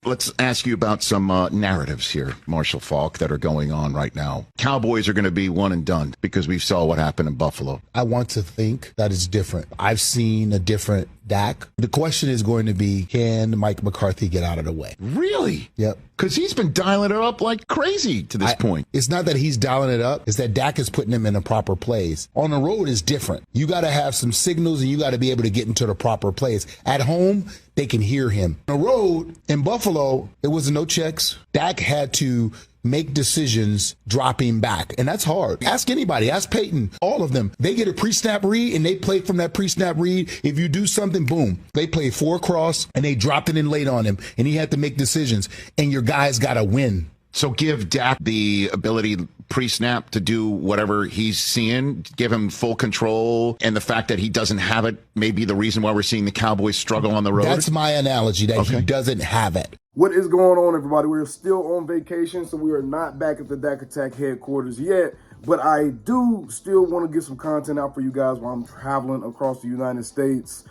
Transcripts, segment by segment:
Let's ask you about some narratives here, Marshall Faulk, that are going on right now. Cowboys are going to be one and done because we saw what happened in Buffalo. I want to think that it's different. I've seen a different Dak. The question is going to be, can Mike McCarthy get out of the way? Really? Yep. Because he's been dialing it up like crazy to this point. It's not that he's dialing it up. It's that Dak is putting him in a proper place. On the road is different. You got to have some signals and you got to be able to get into the proper place. At home, they can hear him. On the road, in Buffalo, it was no checks. Dak had to make decisions dropping back. And that's hard. Ask anybody. Ask Peyton. All of them. They get a pre-snap read and they play from that pre-snap read. If you do something, boom. They play 4 cross and they dropped it in late on him. And he had to make decisions. And your guys got to win. So give Dak the ability pre-snap to do whatever he's seeing, give him full control, and the fact that he doesn't have it may be the reason why we're seeing the Cowboys struggle on the road? That's my analogy, that he doesn't have it. What is going on, everybody? We're still on vacation, so we are not back at the Dak Attack headquarters yet, but I do still want to get some content out for you guys while I'm traveling across the United States.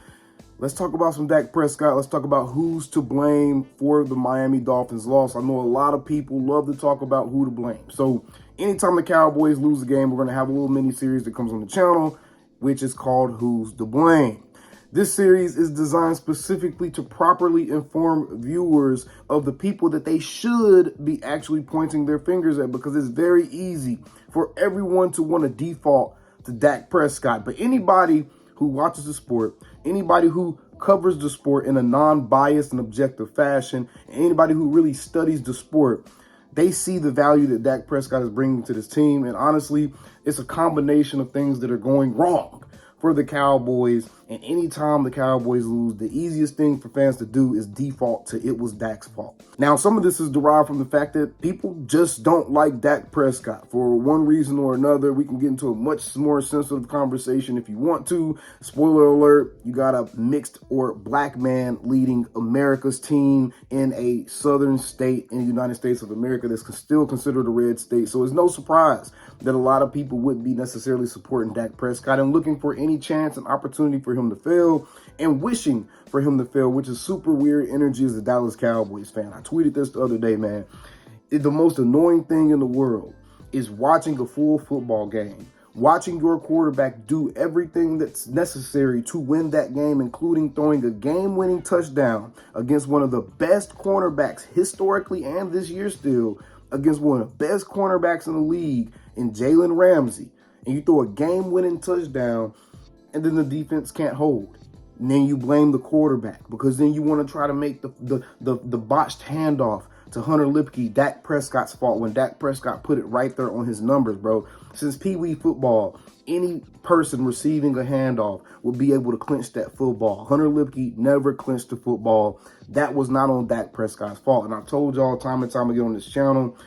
Let's talk about some Dak Prescott. Let's talk about who's to blame for the Miami Dolphins loss. I know a lot of people love to talk about who to blame. So anytime the Cowboys lose a game, we're going to have a little mini series that comes on the channel, which is called Who's to Blame. This series is designed specifically to properly inform viewers of the people that they should be actually pointing their fingers at, because it's very easy for everyone to want to default to Dak Prescott. But anybody who watches the sport, anybody who covers the sport in a non-biased and objective fashion, and anybody who really studies the sport, they see the value that Dak Prescott is bringing to this team. And honestly, it's a combination of things that are going wrong for the Cowboys. And anytime the Cowboys lose, the easiest thing for fans to do is default to it was Dak's fault. Now, some of this is derived from the fact that people just don't like Dak Prescott for one reason or another. We can get into a much more sensitive conversation if you want to. Spoiler alert, you got a mixed or black man leading America's team in a southern state in the United States of America that's still considered a red state. So it's no surprise that a lot of people wouldn't be necessarily supporting Dak Prescott and looking for any chance and opportunity for him to fail and wishing for him to fail, which is super weird energy as a Dallas Cowboys fan. I tweeted this the other day, man. The most annoying thing in the world is watching a full football game, watching your quarterback do everything that's necessary to win that game, including throwing a game-winning touchdown against one of the best cornerbacks historically and this year still, against one of the best cornerbacks in the league in Jalen Ramsey, and you throw a game-winning touchdown and then the defense can't hold. And then you blame the quarterback because then you want to try to make the botched handoff to Hunter Lipke Dak Prescott's fault when Dak Prescott put it right there on his numbers, bro. Since Pee Wee football, any person receiving a handoff will be able to clinch that football. Hunter Lipke never clinched the football. That was not on Dak Prescott's fault. And I've told y'all time and time again on this channel,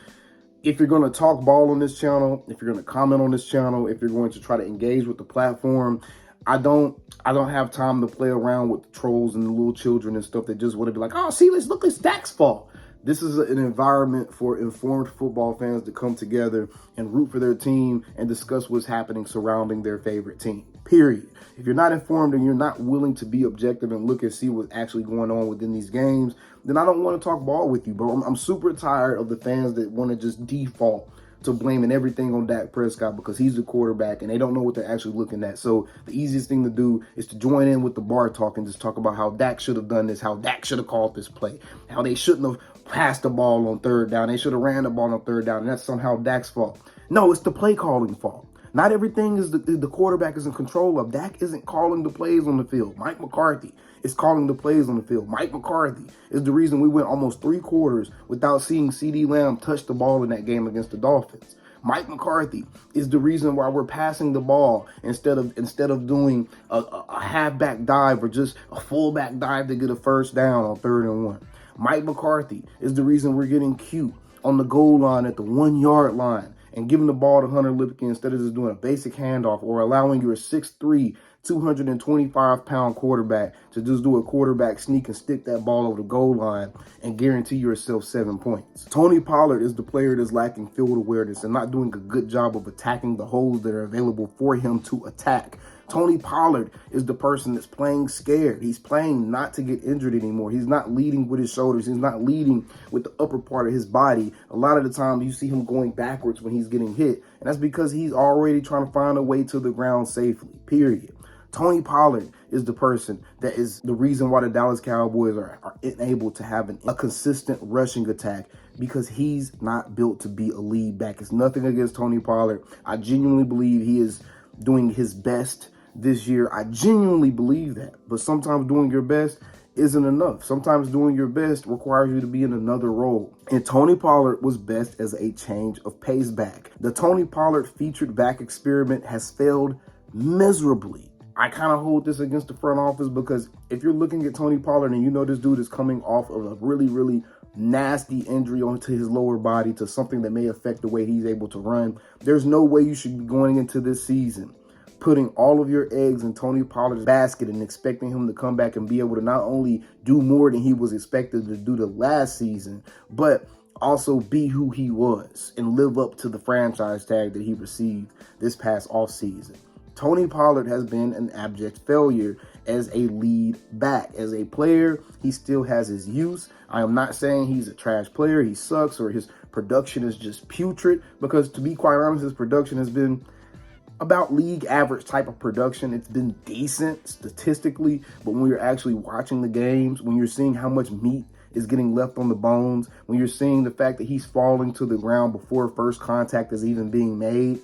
if you're going to talk ball on this channel, if you're going to comment on this channel, if you're going to try to engage with the platform, I don't have time to play around with the trolls and the little children and stuff that just want to be like, oh, see, look, it's Dak's fault. This is an environment for informed football fans to come together and root for their team and discuss what's happening surrounding their favorite team, period. If you're not informed and you're not willing to be objective and look and see what's actually going on within these games, then I don't want to talk ball with you, bro. I'm super tired of the fans that want to just default to blaming everything on Dak Prescott because he's the quarterback and they don't know what they're actually looking at. So the easiest thing to do is to join in with the bar talk and just talk about how Dak should have done this, how Dak should have called this play, how they shouldn't have passed the ball on third down. They should have ran the ball on third down, and that's somehow Dak's fault. No, it's the play calling fault. Not everything is the quarterback is in control of. Dak isn't calling the plays on the field. Mike McCarthy is calling the plays on the field. Mike McCarthy is the reason we went almost 3 quarters without seeing CeeDee Lamb touch the ball in that game against the Dolphins. Mike McCarthy is the reason why we're passing the ball instead of doing a halfback dive or just a fullback dive to get a first down on 3rd and 1. Mike McCarthy is the reason we're getting cute on the goal line at the 1-yard line and giving the ball to Hunter Lipke instead of just doing a basic handoff, or allowing your 6'3", 225-pound quarterback to just do a quarterback sneak and stick that ball over the goal line and guarantee yourself 7 points. Tony Pollard is the player that's lacking field awareness and not doing a good job of attacking the holes that are available for him to attack. Tony Pollard is the person that's playing scared. He's playing not to get injured anymore. He's not leading with his shoulders. He's not leading with the upper part of his body. A lot of the time you see him going backwards when he's getting hit. And that's because he's already trying to find a way to the ground safely, period. Tony Pollard is the person that is the reason why the Dallas Cowboys are unable to have a consistent rushing attack, because he's not built to be a lead back. It's nothing against Tony Pollard. I genuinely believe he is doing his best this year. I genuinely believe that. But sometimes doing your best isn't enough. Sometimes doing your best requires you to be in another role. And Tony Pollard was best as a change of pace back. The Tony Pollard featured back experiment has failed miserably. I kind of hold this against the front office, because if you're looking at Tony Pollard and you know this dude is coming off of a really, really nasty injury onto his lower body, to something that may affect the way he's able to run, there's no way you should be going into this season putting all of your eggs in Tony Pollard's basket and expecting him to come back and be able to not only do more than he was expected to do the last season, but also be who he was and live up to the franchise tag that he received this past offseason. Tony Pollard has been an abject failure as a lead back. As a player, he still has his use. I am not saying he's a trash player, he sucks, or his production is just putrid, because to be quite honest, his production has been about league average type of production. It's been decent statistically, but when you're actually watching the games, when you're seeing how much meat is getting left on the bones, when you're seeing the fact that he's falling to the ground before first contact is even being made,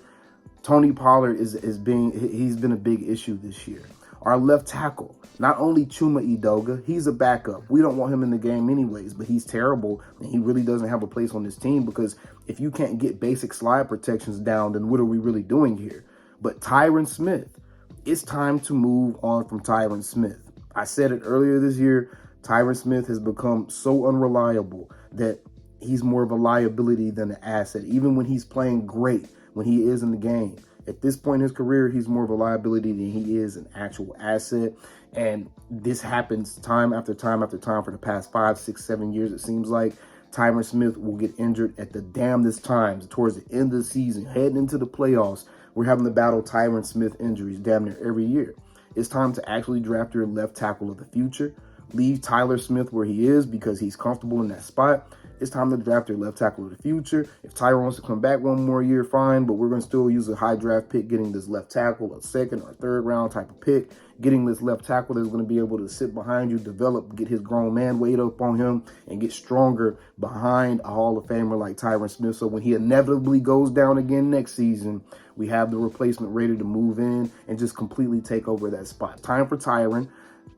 Tony Pollard he's been a big issue this year. Our left tackle, not only Chuma Edoga, he's a backup. We don't want him in the game anyways, but he's terrible, and he really doesn't have a place on this team, because if you can't get basic slide protections down, then what are we really doing here? But Tyron Smith, it's time to move on from Tyron Smith. I said it earlier this year, Tyron Smith has become so unreliable that he's more of a liability than an asset, even when he's playing great. When he is in the game, at this point in his career, he's more of a liability than he is an actual asset. And this happens time after time after time for the past 5, 6, 7 years. It seems like Tyron Smith will get injured at the damnedest times towards the end of the season, heading into the playoffs. We're having to battle Tyron Smith injuries damn near every year. It's time to actually draft your left tackle of the future. Leave Tyler Smith where he is because he's comfortable in that spot. It's time to draft your left tackle of the future. If Tyron wants to come back one more year, fine, but we're going to still use a high draft pick, getting this left tackle, a second or third round type of pick, getting this left tackle that's going to be able to sit behind you, develop, get his grown man weight up on him, and get stronger behind a Hall of Famer like Tyron Smith. So when he inevitably goes down again next season, we have the replacement ready to move in and just completely take over that spot. Time for Tyron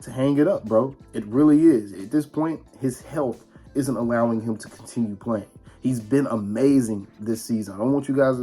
to hang it up, bro. It really is. At this point, his health isn't allowing him to continue playing. He's been amazing this season. I don't want you guys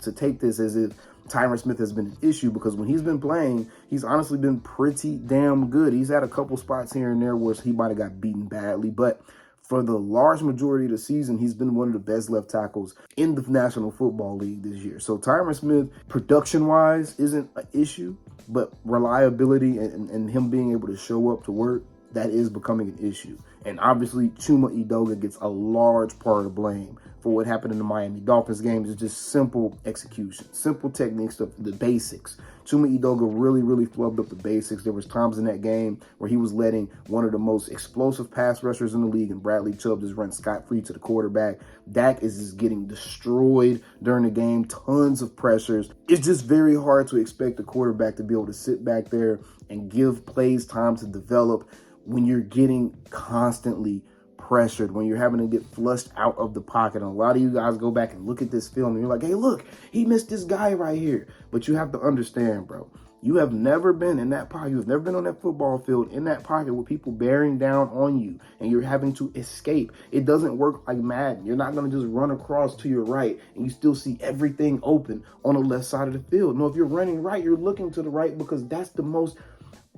to take this as if Tyron Smith has been an issue, because when he's been playing, he's honestly been pretty damn good. He's had a couple spots here and there where he might have got beaten badly, but for the large majority of the season, he's been one of the best left tackles in the National Football League this year. So Tyron Smith, production-wise, isn't an issue, but reliability and him being able to show up to work, that is becoming an issue. And obviously, Chuma Edoga gets a large part of blame for what happened in the Miami Dolphins game. It's just simple execution, simple techniques, the basics. Chuma Edoga really, really flubbed up the basics. There was times in that game where he was letting one of the most explosive pass rushers in the league, and Bradley Chubb, just run scot-free to the quarterback. Dak is just getting destroyed during the game, tons of pressures. It's just very hard to expect the quarterback to be able to sit back there and give plays time to develop when you're getting constantly pressured, when you're having to get flushed out of the pocket. And a lot of you guys go back and look at this film and you're like, hey, look, he missed this guy right here. But you have to understand, bro, you have never been in that pocket. You've never been on that football field in that pocket with people bearing down on you and you're having to escape. It doesn't work like Madden. You're not going to just run across to your right and you still see everything open on the left side of the field. No, if you're running right, you're looking to the right because that's the most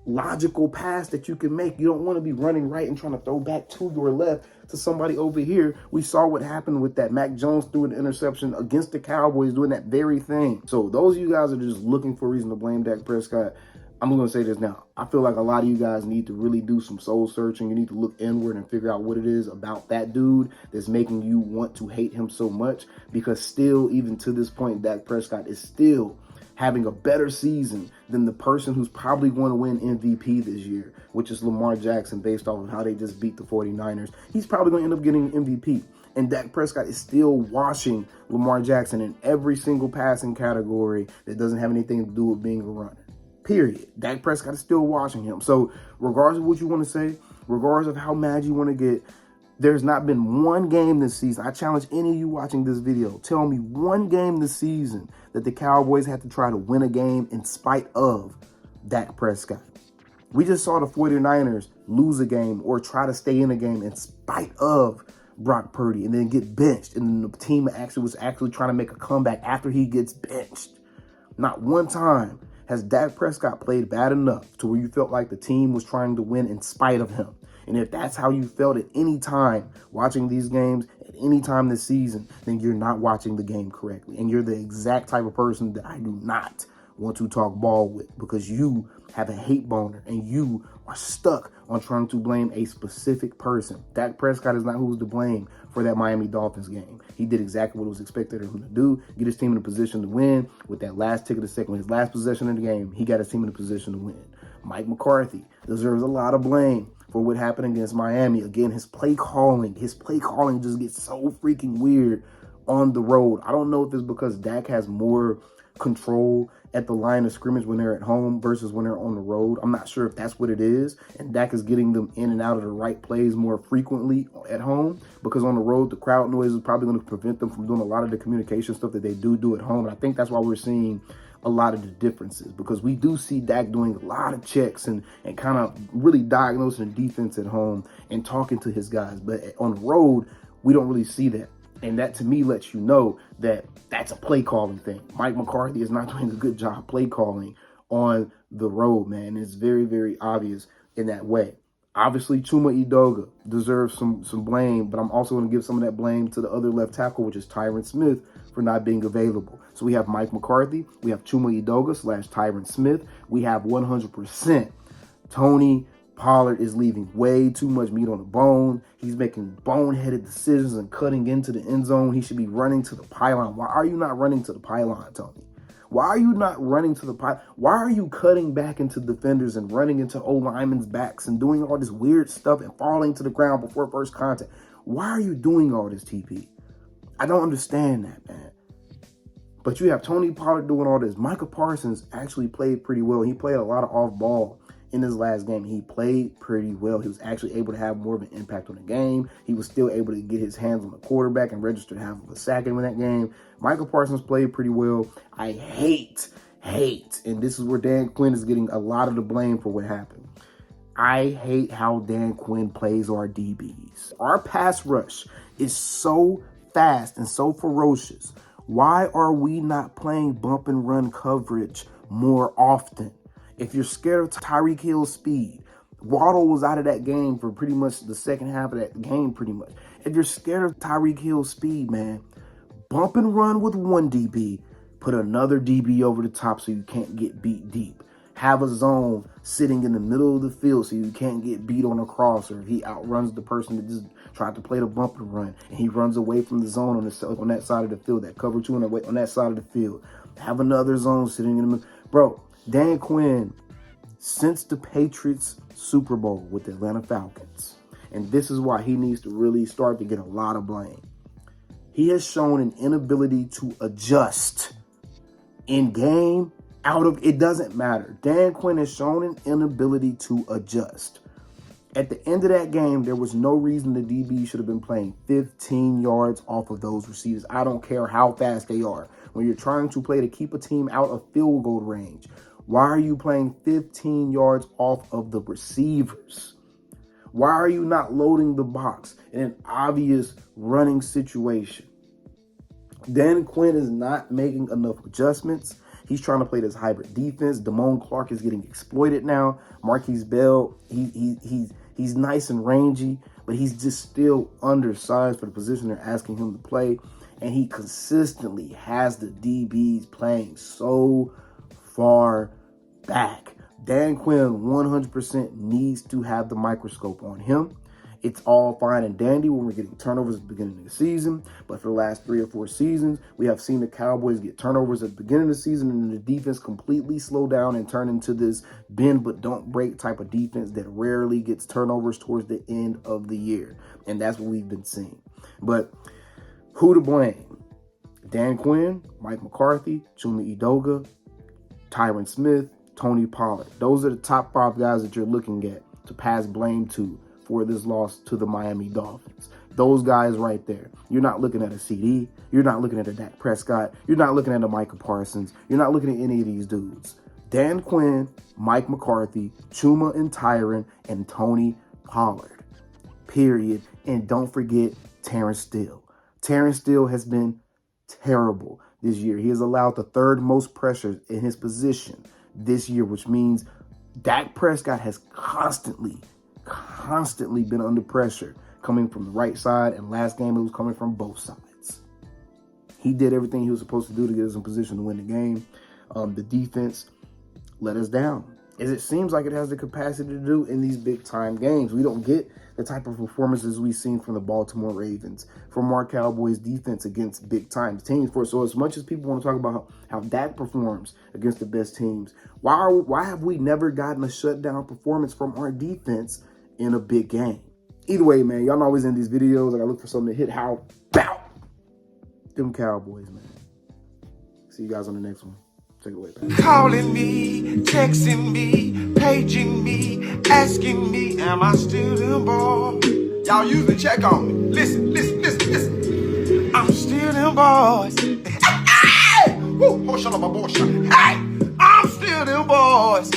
logical pass that you can make. You don't want to be running right and trying to throw back to your left to somebody over here. We saw what happened with that. Mac Jones threw an interception against the Cowboys doing that very thing. So those of you guys are just looking for a reason to blame Dak Prescott. I'm going to say this now. I feel like a lot of you guys need to really do some soul searching. You need to look inward and figure out what it is about that dude that's making you want to hate him so much, because still, even to this point, Dak Prescott is still having a better season than the person who's probably going to win MVP this year, which is Lamar Jackson, based off of how they just beat the 49ers. He's probably going to end up getting MVP. And Dak Prescott is still washing Lamar Jackson in every single passing category that doesn't have anything to do with being a runner. Period. Dak Prescott is still washing him. So regardless of what you want to say, regardless of how mad you want to get, there's not been one game this season. I challenge any of you watching this video, tell me one game this season that the Cowboys had to try to win a game in spite of Dak Prescott. We just saw the 49ers lose a game or try to stay in a game in spite of Brock Purdy and then get benched. And the team was actually trying to make a comeback after he gets benched. Not one time has Dak Prescott played bad enough to where you felt like the team was trying to win in spite of him. And if that's how you felt at any time watching these games, at any time this season, then you're not watching the game correctly. And you're the exact type of person that I do not want to talk ball with, because you have a hate boner and you are stuck on trying to blame a specific person. Dak Prescott is not who's to blame for that Miami Dolphins game. He did exactly what was expected of him to do, get his team in a position to win with that last tick of the second, his last possession of the game. He got his team in a position to win. Mike McCarthy deserves a lot of blame for what happened against Miami. Again, his play calling just gets so freaking weird on the road. I don't know if it's because Dak has more control at the line of scrimmage when they're at home versus when they're on the road. I'm not sure if that's what it is, and Dak is getting them in and out of the right plays more frequently at home, because on the road, the crowd noise is probably going to prevent them from doing a lot of the communication stuff that they do at home. And I think that's why we're seeing a lot of the differences, because we do see Dak doing a lot of checks and kind of really diagnosing the defense at home and talking to his guys. But on the road, we don't really see that. And that, to me, lets you know that that's a play calling thing. Mike McCarthy is not doing a good job play calling on the road, man. It's very, very obvious in that way. Obviously, Chuma Edoga deserves some blame, but I'm also going to give some of that blame to the other left tackle, which is Tyron Smith, for not being available. So we have Mike McCarthy, we have Chuma Edoga / Tyron Smith, we have 100% Tony Pollard is leaving way too much meat on the bone. He's making boneheaded decisions and cutting into the end zone. He should be running to the pylon. Why are you not running to the pylon, Tony? Why are you not running to the pylon? Why are you cutting back into defenders and running into old linemen's backs and doing all this weird stuff and falling to the ground before first contact? Why are you doing all this, TP? I don't understand that, man. But you have Tony Pollard doing all this. Micah Parsons actually played pretty well. He played a lot of off ball in his last game. He played pretty well. He was actually able to have more of an impact on the game. He was still able to get his hands on the quarterback and registered half of a sack in that game. Michael Parsons played pretty well. I hate, and this is where Dan Quinn is getting a lot of the blame for what happened. I hate how Dan Quinn plays our DBs. Our pass rush is so fast and so ferocious. Why are we not playing bump and run coverage more often? If you're scared of Tyreek Hill's speed, Waddle was out of that game for pretty much the second half of that game, pretty much. If you're scared of Tyreek Hill's speed, man, bump and run with one DB, put another DB over the top so you can't get beat deep. Have a zone sitting in the middle of the field so you can't get beat on a cross, or if he outruns the person that just tried to play the bump and run and he runs away from the zone on that side of the field, that cover two on that side of the field. Have another zone sitting in the middle. Bro, Dan Quinn, since the Patriots Super Bowl with the Atlanta Falcons, and this is why he needs to really start to get a lot of blame, he has shown an inability to adjust in game, out of, it doesn't matter. Dan Quinn has shown an inability to adjust. At the end of that game, there was no reason the DB should have been playing 15 yards off of those receivers. I don't care how fast they are. When you're trying to play to keep a team out of field goal range, why are you playing 15 yards off of the receivers? Why are you not loading the box in an obvious running situation? Dan Quinn is not making enough adjustments. He's trying to play this hybrid defense. Damone Clark is getting exploited now. Marquise Bell, he's nice and rangy, but he's just still undersized for the position they're asking him to play. And he consistently has the DBs playing so far back. Dan Quinn 100% needs to have the microscope on him It's all fine and dandy when we're getting turnovers at the beginning of the season, but for the last 3 or 4 seasons, we have seen the Cowboys get turnovers at the beginning of the season and the defense completely slow down and turn into this bend but don't break type of defense that rarely gets turnovers towards the end of the year. And that's what we've been seeing. But who to blame? Dan Quinn, Mike McCarthy, Chuma Edoga, Tyron Smith, Tony Pollard. Those are the top 5 guys that you're looking at to pass blame to for this loss to the Miami Dolphins. Those guys right there. You're not looking at a CD. You're not looking at a Dak Prescott. You're not looking at a Micah Parsons. You're not looking at any of these dudes. Dan Quinn, Mike McCarthy, Chuma and Tyron, and Tony Pollard. Period. And don't forget Terrence Steele. Terrence Steele has been terrible this year. He has allowed the 3rd most pressures in his position this year, which means Dak Prescott has constantly been under pressure coming from the right side, and last game it was coming from both sides. He did everything he was supposed to do to get us in position to win the game. The defense let us down, as it seems like it has the capacity to do in these big-time games. We don't get the type of performances we've seen from the Baltimore Ravens, from our Cowboys defense against big-time teams. So as much as people want to talk about how Dak performs against the best teams, why have we never gotten a shutdown performance from our defense in a big game? Either way, man, y'all know always in these videos, I gotta look for something to hit how, bow, them Cowboys, man. See you guys on the next one. Take it away, man. Calling me, texting me, paging me, asking me, am I still them boys? Y'all usually check on me. Listen. I'm still them boys. Hey! Woo! Hey! I'm still them boys.